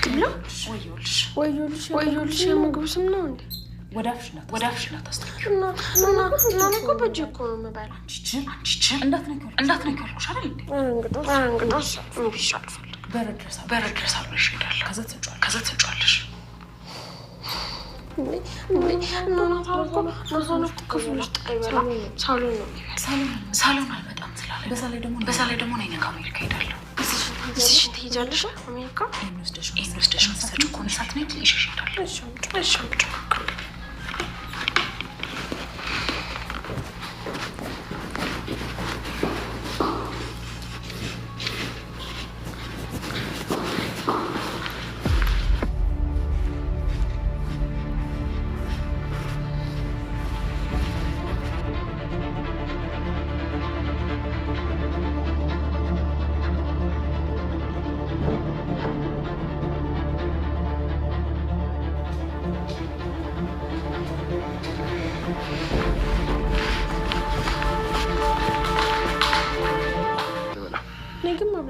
ግምላ ወዮልሽ የምግቡ ስም ነው እንዴ? ወዳፍሽ እንዳታስተካክል እና እኮ በእጄ እኮ ነው የምበላው። እንዳትነኪያለሽ አይደል እንዴ? እንግዲህ በረድ ድረስ አብረሽ እሄዳለሁ። ከዛ ትንጫዋለሽ። እናት አልኮ መሆኑ ክፍል ውስጥ አይበላም፣ ሳሎን ነው የሚበላው። ሳሎን አልመጣም ስላለኝ በዛ ላይ ደግሞ እኔ ከአሜሪካ እሄዳለሁ። እዚሽ ትሄጃለሽ አሜሪካ? ይሄን ወስደሽ የምትሰጪው ከሆነ ሳትነቂ ይዤሽ እሄዳለሁ። እሺ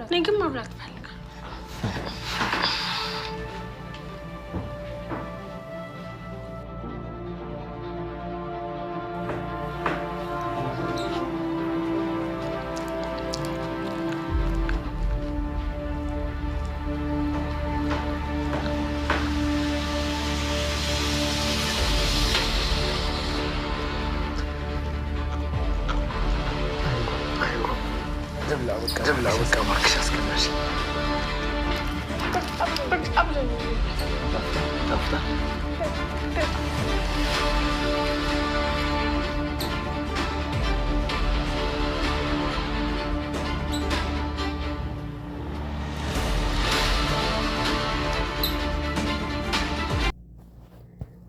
እኔ ግን መብላት ፈልጋለሁ። ደብላ በቃ እባክሽ አስቀናሽ።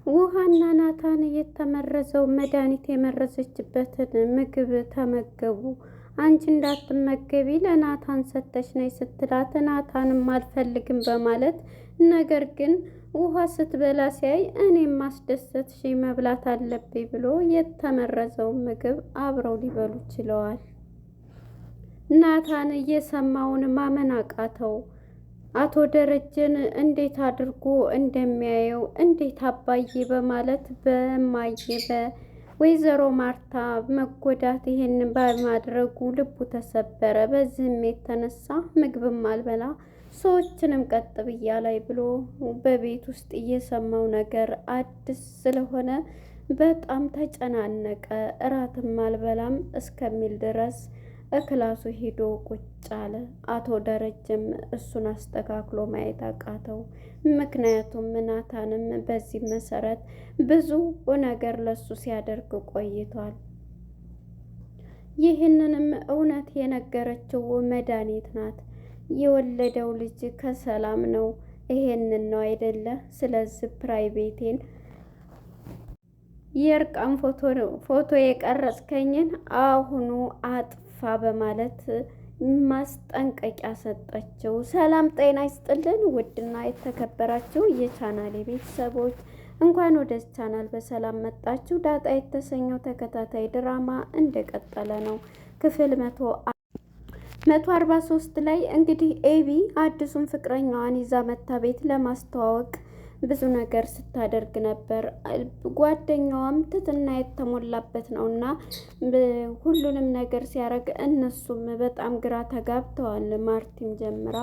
ውሃና ናታን የተመረዘው መድኃኒት የመረዘችበትን ምግብ ተመገቡ። አንቺ እንዳትመገቢ ለናታን ሰተሽ ነይ ስትላት ናታንም አልፈልግም በማለት ነገር ግን ውሃ ስትበላ ሲያይ እኔም ማስደሰትሽ መብላት አለብኝ ብሎ የተመረዘውን ምግብ አብረው ሊበሉ ችለዋል። ናታን እየሰማውን ማመን አቃተው። አቶ ደረጀን እንዴት አድርጎ እንደሚያየው እንዴት አባዬ በማለት በማየ ወይዘሮ ማርታ መጎዳት ይሄንን በማድረጉ ልቡ ተሰበረ። በዚህም የተነሳ ምግብም አልበላ ሰዎችንም ቀጥ ብያ ላይ ብሎ በቤት ውስጥ እየሰማው ነገር አዲስ ስለሆነ በጣም ተጨናነቀ። እራትም አልበላም እስከሚል ድረስ እክላሱ ሄዶ ቁጭ አለ። አቶ ደረጀም እሱን አስተካክሎ ማየት አቃተው። ምክንያቱም ናታንም በዚህ መሰረት ብዙ ነገር ለሱ ሲያደርግ ቆይቷል። ይህንንም እውነት የነገረችው መድኃኒት ናት። የወለደው ልጅ ከሰላም ነው። ይሄንን ነው አይደለ? ስለዚህ ፕራይቬቴን የእርቃን ፎቶ የቀረጽከኝን አሁኑ አጥፋ በማለት ማስጠንቀቂያ ሰጠችው። ሰላም ጤና ይስጥልን ውድና የተከበራችሁ የቻናሌ ቤተሰቦች እንኳን ወደ ቻናል በሰላም መጣችሁ። ዳጣ የተሰኘው ተከታታይ ድራማ እንደቀጠለ ነው። ክፍል 143 ላይ እንግዲህ ኤቢ አዲሱን ፍቅረኛዋን ይዛ መታ ቤት ለማስተዋወቅ ብዙ ነገር ስታደርግ ነበር። ጓደኛዋም ትትና የተሞላበት ነውና ሁሉንም ነገር ሲያደርግ እነሱም በጣም ግራ ተጋብተዋል። ማርቲም ጀምራ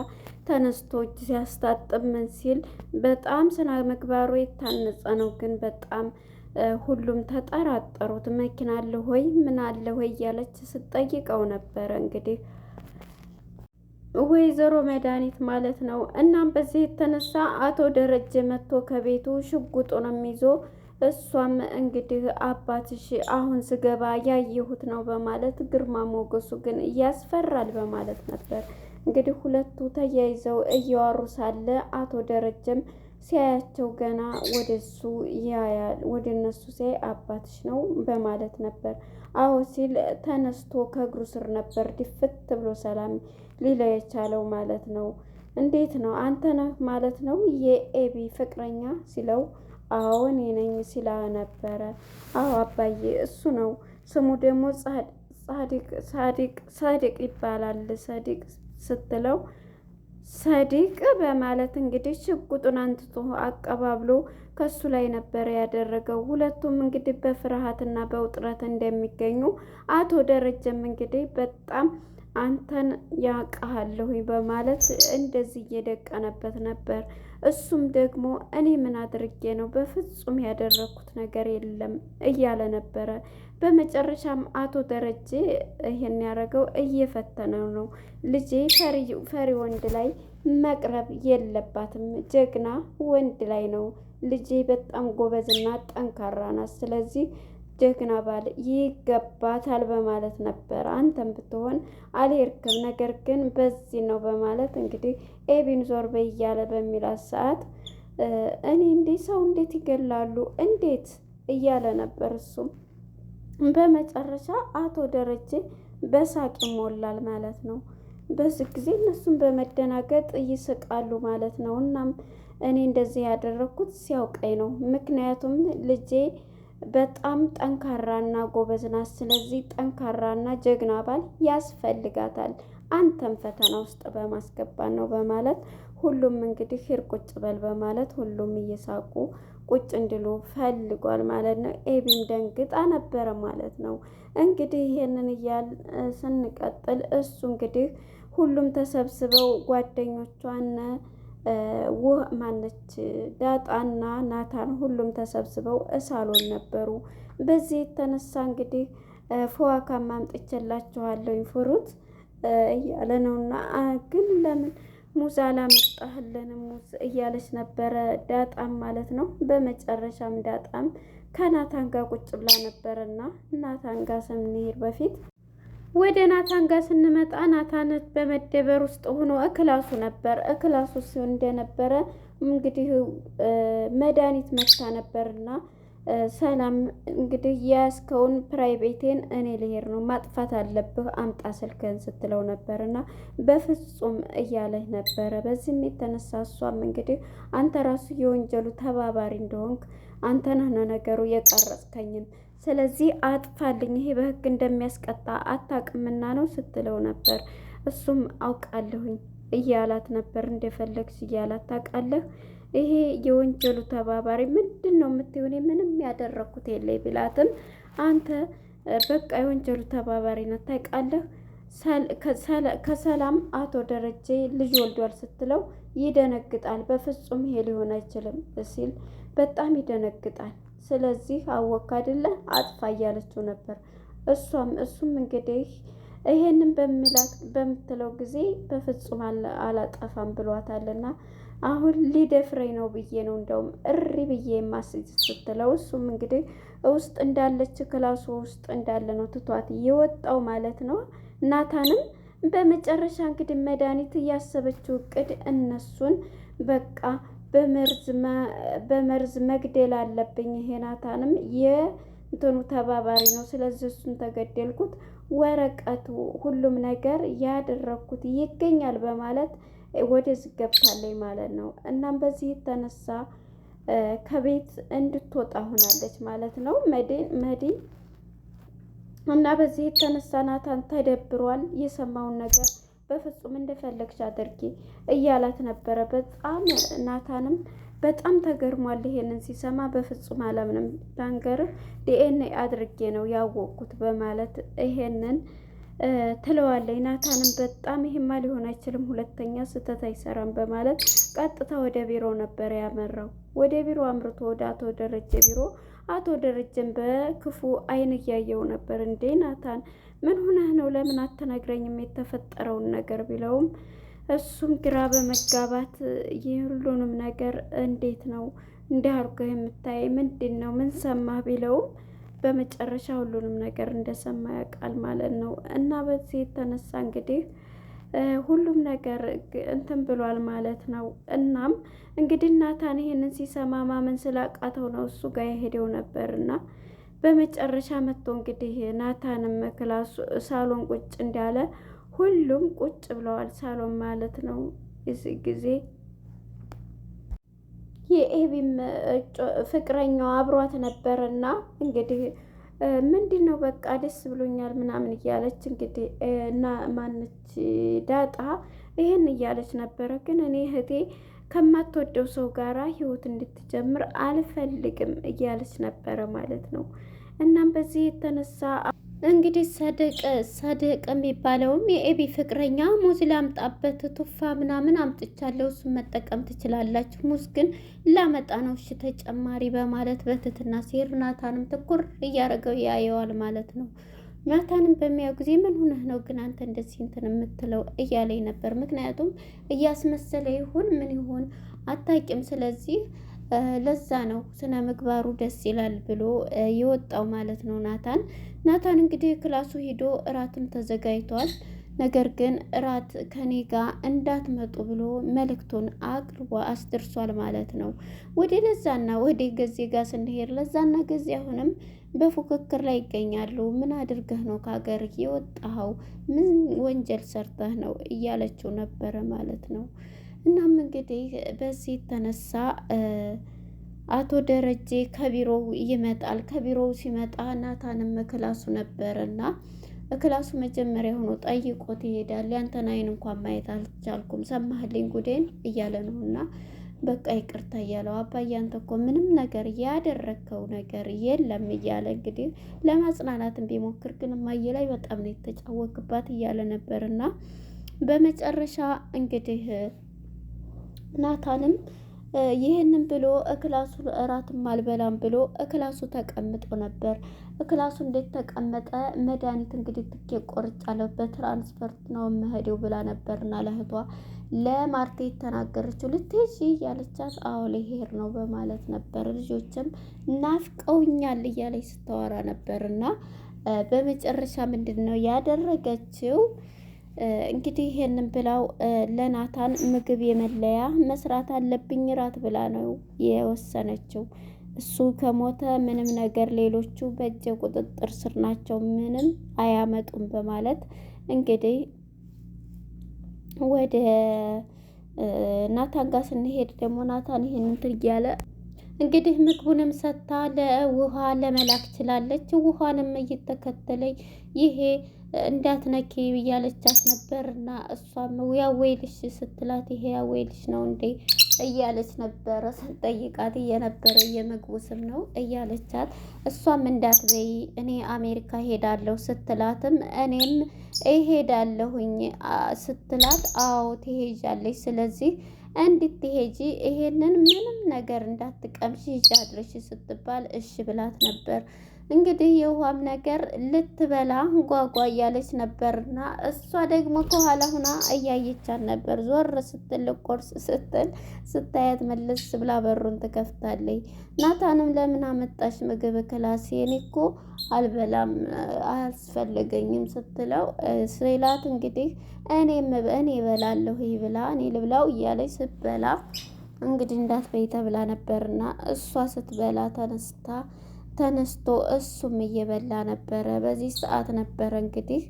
ተነስቶ እጅ ሲያስታጥብ ምን ሲል በጣም ስነ ምግባሩ የታነጸ ነው። ግን በጣም ሁሉም ተጠራጠሩት። መኪና አለ ሆይ ምን አለ ሆይ እያለች ስትጠይቀው ነበረ እንግዲህ ወይዘሮ መድኃኒት ማለት ነው። እናም በዚህ የተነሳ አቶ ደረጀ መጥቶ ከቤቱ ሽጉጡንም ይዞ እሷም እንግዲህ አባትሽ አሁን ስገባ ያየሁት ነው በማለት ግርማ ሞገሱ ግን ያስፈራል በማለት ነበር እንግዲህ ሁለቱ ተያይዘው እያወሩ ሳለ አቶ ደረጀም ሲያያቸው ገና ወደሱ ያያል። ወደ እነሱ ሲያይ አባትሽ ነው በማለት ነበር። አዎ ሲል ተነስቶ ከእግሩ ስር ነበር ድፍት ብሎ ሰላም ሊላ የቻለው ማለት ነው። እንዴት ነው አንተ ነህ ማለት ነው የኤቢ ፍቅረኛ ሲለው አዎ እኔ ነኝ ሲላ ነበረ። አዎ አባዬ እሱ ነው፣ ስሙ ደግሞ ሳዲቅ ይባላል። ሳዲቅ ስትለው ሰዲቅ በማለት እንግዲህ ሽጉጡን አንስቶ አቀባብሎ ከሱ ላይ ነበረ ያደረገው። ሁለቱም እንግዲህ በፍርሃትና በውጥረት እንደሚገኙ አቶ ደረጀም እንግዲህ በጣም አንተን ያውቃለሁ በማለት እንደዚህ እየደቀነበት ነበር። እሱም ደግሞ እኔ ምን አድርጌ ነው? በፍጹም ያደረኩት ነገር የለም እያለ ነበረ። በመጨረሻም አቶ ደረጀ ይሄን ያደረገው እየፈተነው ነው። ልጄ ፈሪ ወንድ ላይ መቅረብ የለባትም፣ ጀግና ወንድ ላይ ነው። ልጄ በጣም ጎበዝና ጠንካራ ናት። ስለዚህ ጀግና ባል ይገባታል በማለት ነበር። አንተም ብትሆን አልሄድክም፣ ነገር ግን በዚህ ነው በማለት እንግዲህ ኤቢን ዞር በይ እያለ በሚላት ሰዓት እኔ እንዴ ሰው እንዴት ይገላሉ እንዴት እያለ ነበር። እሱም በመጨረሻ አቶ ደረጀ በሳቅ ይሞላል ማለት ነው። በዚህ ጊዜ እነሱም በመደናገጥ ይስቃሉ ማለት ነው። እናም እኔ እንደዚህ ያደረኩት ሲያውቀኝ ነው፣ ምክንያቱም ልጄ በጣም ጠንካራና ጎበዝ ናት። ስለዚህ ጠንካራና ጀግና ባል ያስፈልጋታል፣ አንተም ፈተና ውስጥ በማስገባት ነው በማለት ሁሉም እንግዲህ ሂድ ቁጭ በል በማለት ሁሉም እየሳቁ ቁጭ እንዲሉ ፈልጓል ማለት ነው። ኤቢም ደንግጣ ነበረ ማለት ነው። እንግዲህ ይሄንን እያል ስንቀጥል እሱ እንግዲህ ሁሉም ተሰብስበው ጓደኞቿን ማነች ዳጣና ናታን ሁሉም ተሰብስበው እሳሎን ነበሩ። በዚህ የተነሳ እንግዲህ ፎዋካም አምጥቼላችኋለሁኝ ፍሩት እያለ ነውና ግን ለምን ሙዝ አላመጣህልንም ሙዝ እያለች ነበረ ዳጣም ማለት ነው። በመጨረሻም ዳጣም ከናታን ጋር ቁጭ ብላ ነበርና ናታን ጋር ስንሄድ በፊት ወደ ናታን ጋር ስንመጣ ናታን በመደበር ውስጥ ሆኖ እክላሱ ነበር። እክላሱ እንደነበረ እንግዲህ መድኃኒት መታ ነበርና ሰላም እንግዲህ የያዝከውን ፕራይቬቴን እኔ ልሄድ ነው ማጥፋት አለብህ አምጣ ስልክህን ስትለው ነበርና በፍጹም እያለች ነበረ። በዚህም የተነሳ እሷም እንግዲህ አንተ ራሱ የወንጀሉ ተባባሪ እንደሆንክ አንተ ነህ ነገሩ የቀረጽከኝም፣ ስለዚህ አጥፋልኝ፣ ይሄ በህግ እንደሚያስቀጣ አታውቅምና ነው ስትለው ነበር። እሱም አውቃለሁኝ እያላት ነበር። እንደፈለግሽ እያላት ታውቃለህ፣ ይሄ የወንጀሉ ተባባሪ ምንድን ነው የምትሆን? ምንም ያደረኩት የለኝ ቢላትም አንተ በቃ የወንጀሉ ተባባሪ ነው ታውቃለህ። ከሰላም አቶ ደረጀ ልጅ ወልዷል ስትለው ይደነግጣል። በፍጹም ይሄ ሊሆን አይችልም ሲል በጣም ይደነግጣል። ስለዚህ አወክ አይደለ አጥፋ እያለችው ነበር። እሱም እንግዲህ ይሄንን በምትለው ጊዜ በፍጹም አላጠፋም ብሏታልና አሁን ሊደፍረኝ ነው ብዬ ነው እንደውም እሪ ብዬ የማስይዝ ስትለው እሱም እንግዲህ ውስጥ እንዳለች ክላሱ ውስጥ እንዳለ ነው ትቷት የወጣው ማለት ነው። ናታንም በመጨረሻ እንግዲህ መድኃኒት እያሰበችው እቅድ እነሱን በቃ በመርዝ መግደል አለብኝ፣ ይሄ ናታንም የእንትኑ ተባባሪ ነው፣ ስለዚህ እሱን ተገደልኩት፣ ወረቀቱ ሁሉም ነገር ያደረኩት ይገኛል በማለት ወደዚህ ገብታለች ማለት ነው። እናም በዚህ የተነሳ ከቤት እንድትወጣ ሆናለች ማለት ነው መዲ እና በዚህ የተነሳ ናታን ተደብሯል። የሰማውን ነገር በፍጹም እንደፈለግሽ አድርጊ እያላት ነበረ። በጣም ናታንም በጣም ተገርሟል። ይሄንን ሲሰማ በፍጹም አላምንም፣ ላንገርህ ዲኤንኤ አድርጌ ነው ያወቅኩት በማለት ይሄንን ትለዋለች። ናታንም በጣም ይሄማ ሊሆን አይችልም፣ ሁለተኛ ስህተት አይሰራም በማለት ቀጥታ ወደ ቢሮ ነበር ያመራው። ወደ ቢሮ አምርቶ ወደ አቶ ደረጀ ቢሮ አቶ ደረጀን በክፉ አይን እያየው ነበር። እንዴ ናታን ምን ሆነህ ነው? ለምን አትነግረኝም የተፈጠረውን ነገር ቢለውም እሱም ግራ በመጋባት የሁሉንም ነገር እንዴት ነው እንዲህ አድርገህ የምታይ ምንድን ነው ምን ሰማህ ቢለውም በመጨረሻ ሁሉንም ነገር እንደሰማ ያውቃል ማለት ነው። እና በዚህ የተነሳ እንግዲህ ሁሉም ነገር እንትን ብሏል ማለት ነው። እናም እንግዲህ ናታን ይሄንን ሲሰማ ማመን ስላቃተው ነው እሱ ጋር የሄደው ነበርና በመጨረሻ መጥቶ እንግዲህ ናታንም ክላሱ ሳሎን ቁጭ እንዳለ ሁሉም ቁጭ ብለዋል። ሳሎን ማለት ነው። እዚህ ጊዜ የኤቢም ፍቅረኛው አብሯት ነበርና እንግዲህ ምንድን ነው በቃ ደስ ብሎኛል ምናምን እያለች እንግዲህ እና ማነች ዳጣ ይህን እያለች ነበረ። ግን እኔ እህቴ ከማትወደው ሰው ጋራ ህይወት እንድትጀምር አልፈልግም እያለች ነበረ ማለት ነው። እናም በዚህ የተነሳ እንግዲህ ሰደቅ የሚባለውም የኤቢ ፍቅረኛ ሙዝ ላምጣበት ቱፋ ምናምን አምጥቻለሁ፣ እሱን መጠቀም ትችላላችሁ፣ ሙዝ ግን ላመጣ ነው እሺ ተጨማሪ በማለት በትትና ሲሄድ ናታንም ትኩር እያደረገው ያየዋል ማለት ነው። ናታንም በሚያው ጊዜ ምን ሆነህ ነው ግን አንተ እንደዚህ እንትን የምትለው እያለኝ ነበር። ምክንያቱም እያስመሰለ ይሁን ምን ይሁን አታውቂም። ስለዚህ ለዛ ነው ስነ ምግባሩ ደስ ይላል ብሎ የወጣው ማለት ነው። ናታን እንግዲህ ክላሱ ሂዶ እራትም ተዘጋጅቷል። ነገር ግን እራት ከኔ ጋር እንዳትመጡ ብሎ መልእክቱን አቅርቦ አስደርሷል ማለት ነው። ወደ ለዛና ወደ ገዜ ጋር ስንሄድ ለዛና ገዜ አሁንም በፉክክር ላይ ይገኛሉ። ምን አድርገህ ነው ከሀገር የወጣኸው? ምን ወንጀል ሰርተህ ነው እያለችው ነበረ ማለት ነው። እናም እንግዲህ በዚህ የተነሳ አቶ ደረጀ ከቢሮው ይመጣል። ከቢሮው ሲመጣ ናታንም ክላሱ ነበርና ክላሱ መጀመሪያ ሆኖ ጠይቆት ይሄዳል። ያንተን አይን እንኳን ማየት አልቻልኩም፣ ሰማህልኝ ጉዴን እያለ ነውና በቃ ይቅርታ እያለው አባዬ አንተ እኮ ምንም ነገር ያደረከው ነገር የለም እያለ እንግዲህ ለማጽናናትም ቢሞክር ግን እማዬ ላይ በጣም ነው የተጫወክባት እያለ ነበርና በመጨረሻ እንግዲህ ናታንም ይህንን ብሎ እክላሱ እራትም አልበላም ብሎ እክላሱ ተቀምጦ ነበር። እክላሱ እንዴት ተቀመጠ? መድኃኒት እንግዲህ ትኬት ቆርጫለሁ በትራንስፈርት ነው የምሄደው ብላ ነበርና ለእህቷ ለማርቴ የተናገረችው። ልትሄጂ እያለቻት አዎ ልሄድ ነው በማለት ነበር። ልጆችም ናፍቀውኛል እያለች ስታወራ ነበርና በመጨረሻ ምንድን ነው ያደረገችው? እንግዲህ ይሄንን ብላው ለናታን ምግብ የመለያ መስራት አለብኝ ራት ብላ ነው የወሰነችው። እሱ ከሞተ ምንም ነገር ሌሎቹ በእጀ ቁጥጥር ስር ናቸው፣ ምንም አያመጡም በማለት እንግዲህ ወደ ናታን ጋር ስንሄድ ደግሞ ናታን ይሄንን ትያለ እንግዲህ ምግቡንም ሰጥታ ለውሃ ለመላክ ችላለች። ውሃንም እየተከተለኝ ይሄ እንዳትነኪ እያለቻት ነበርና እሷም ያወይልሽ ስትላት ይሄ ያወይልሽ ነው እንዴ እያለች ነበረ ስትጠይቃት እየነበረ የምግቡ ስም ነው እያለቻት እሷም እንዳትበይ እኔ አሜሪካ ሄዳለሁ ስትላትም እኔም እሄዳለሁኝ ስትላት አዎ ትሄጃለች፣ ስለዚህ እንድትሄጂ ይሄንን ምንም ነገር እንዳትቀምሽ ይዣድርሽ ስትባል እሺ ብላት ነበር። እንግዲህ የውሃም ነገር ልትበላ ጓጓ እያለች ነበርና እሷ ደግሞ ከኋላ ሁና እያየቻት ነበር። ዞር ስትል ቆርስ ስትል ስታያት መለስ ብላ በሩን ትከፍታለች። ናታንም ለምን አመጣሽ ምግብ ክላስ? እኔ እኮ አልበላም አያስፈልገኝም ስትለው ስላት እንግዲህ እኔ እበላለሁ ብላ እኔ ልብላው እያለች ስትበላ እንግዲህ እንዳትበይ ተብላ ነበርና እሷ ስትበላ ተነስቶ እሱም እየበላ ነበረ። በዚህ ሰዓት ነበረ እንግዲህ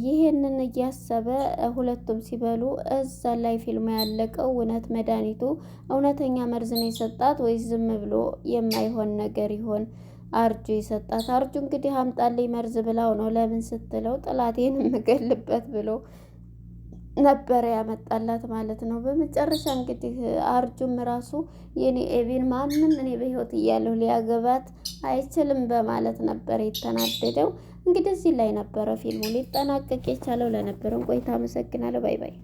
ይሄንን እያሰበ ሁለቱም ሲበሉ እዛ ላይ ፊልሙ ያለቀው። እውነት መድኃኒቱ እውነተኛ መርዝ ነው የሰጣት ወይስ ዝም ብሎ የማይሆን ነገር ይሆን አርጁ የሰጣት? አርጁ እንግዲህ አምጣልኝ መርዝ ብላው ነው። ለምን ስትለው ጥላቴን የምገልበት ብሎ ነበረ ያመጣላት ማለት ነው። በመጨረሻ እንግዲህ አርጁም ራሱ የኔ ኤቢን ማንም እኔ በህይወት እያለሁ ሊያገባት አይችልም በማለት ነበር የተናደደው። እንግዲህ እዚህ ላይ ነበረ ፊልሙ ሊጠናቀቅ የቻለው። ለነበረን ቆይታ አመሰግናለሁ። ባይ ባይ።